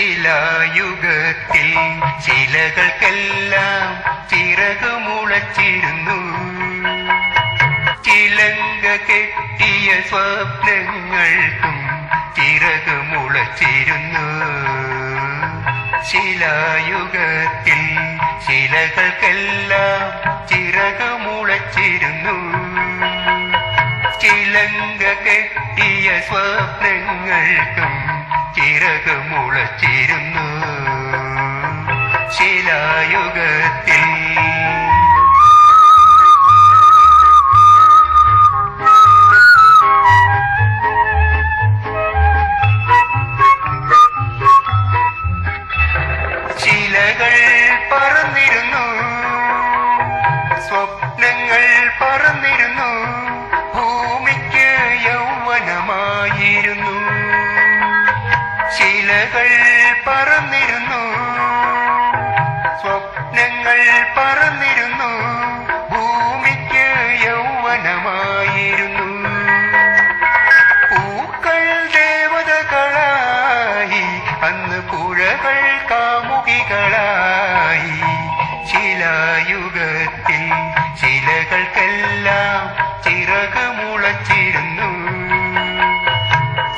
ശിലായുഗത്തിൽ ശിലകൾക്കെല്ലാം ചിറകുമുളച്ചിരുന്നു. ചിലങ്ക കെട്ടിയ സ്വപ്നങ്ങൾക്കും ചിറകുമുളച്ചിരുന്നു. ശിലായുഗത്തിൽ ശിലകൾക്കെല്ലാം ചിറകുമുളച്ചിരുന്നു. ചിലങ്ക കെട്ടിയ സ്വപ്നങ്ങൾക്കും ചിറകുമുളച്ചിരുന്നു. ശിലായുഗത്തിൽ ശിലകൾ പറന്നിരുന്നു, സ്വപ്നങ്ങൾ പറന്നിരുന്നു. ഭൂമിക്ക് യൗവനമായിരുന്നു. ശിലകൾ പറന്നിരുന്നു, സ്വപ്നങ്ങൾ പറന്നിരുന്നു. ഭൂമിക്ക് യൗവനമായിരുന്നു. പൂക്കൾ ദേവതകളായി, അന്ന് പുഴകൾ കാമുകികളായി. ശിലായുഗത്തിൽ ശിലകൾക്കെല്ലാം ചിറകുമുളച്ചിരുന്നു.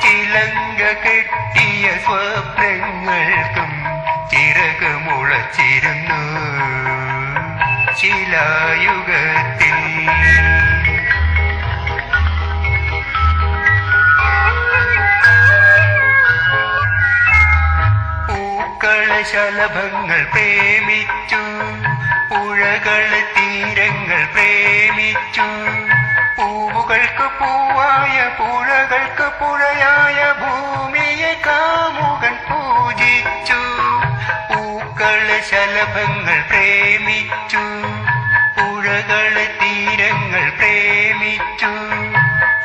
ചിലങ്ക കെട്ടിയ സ്വപ്നങ്ങൾക്കും ചിറകുമുളച്ചിരുന്നു. ശിലായുഗത്തിൽ ശലഭങ്ങൾ പ്രേമിച്ചു, പുഴകളെ തീരങ്ങൾ പ്രേമിച്ചു. പൂവുകൾക്ക് പൂവായ പുഴകൾക്ക് പുഴയായ ഭൂമിയെ കാമുകൻ പൂജിച്ചു. പൂക്കളെ ശലഭങ്ങൾ പ്രേമിച്ചു, പുഴകളെ തീരങ്ങൾ പ്രേമിച്ചു.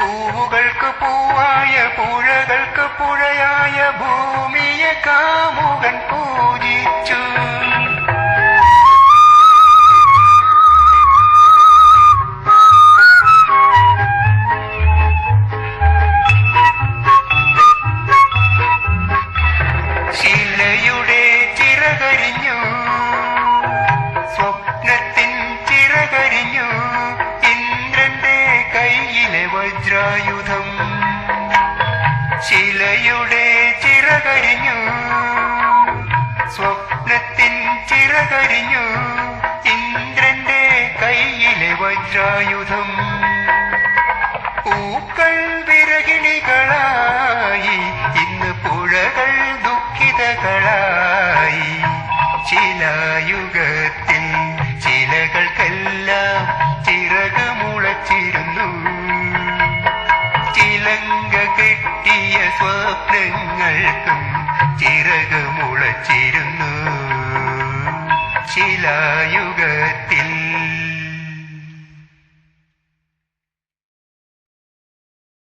പൂവുകൾക്ക് പൂവായ പുഴകൾക്ക് പുഴയായ ഭൂമിയെ കാമുകൻ പൂജിച്ചു. ശിലയുടെ ചിറകരിഞ്ഞു, സ്വപ്നത്തിൻ ചിറകരിഞ്ഞു. ഇന്ദ്രന്റെ കയ്യിലെ വജ്രായുധം. ശിലയുടെ ചിറകരിഞ്ഞു, സ്വപ്നത്തിൻ ചിറകരിഞ്ഞു. ഇന്ദ്രന്റെ കയ്യിലെ വജ്രായുധം. പൂക്കൾ വിരകിണികളായി, ഇന്ന് പുഴകൾ ദുഃഖിതകളായി. ശിലായുഗത്തിൽ ശിലകൾക്കെല്ലാം ചിറകുമുളച്ചിരുന്നു. ചിലങ്ക കെട്ടിയ സ്വപ്നങ്ങൾക്കും ചിറകുമുളച്ചിരുന്നു. ശിലായുഗത്തിൽ